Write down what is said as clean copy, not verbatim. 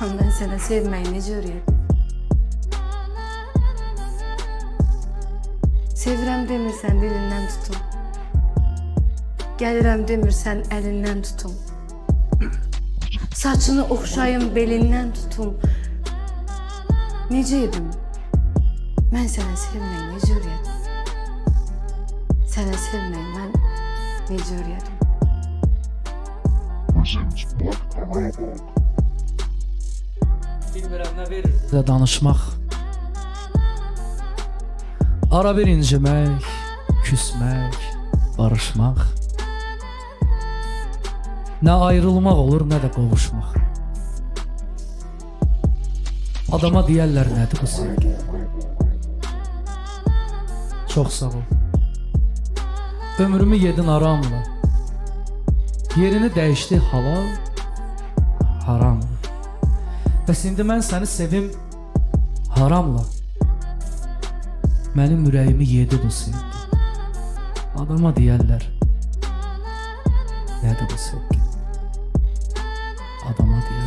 Ben sənə sevməyi necə öyrədim? Sevirəm demirsən dilindən tutum. Gəlirəm demirsən əlindən tutum. Saçını oxşayım belindən tutum. Necə edim? Mən sənə sevməyi necə öyrədim? Sənə sevməyi mən necə öyrədim? Bilmirəm nə verir sizə danışmaq. Ara bir incimək, küsmək, barışmaq. Nə ayrılmaq olur, nə də qovuşmaq. Adama deyərlər nədir bu sevgi? Çox sağ ol. Ömrümü yedin aramla. Yerini dəyişdi halal, haramla. Bəs indi mən səni sevim haramla. Mənim ürəyimi yedi bu sevgi. Adama deyərlər nədir bu sevgi? Adama deyərlər.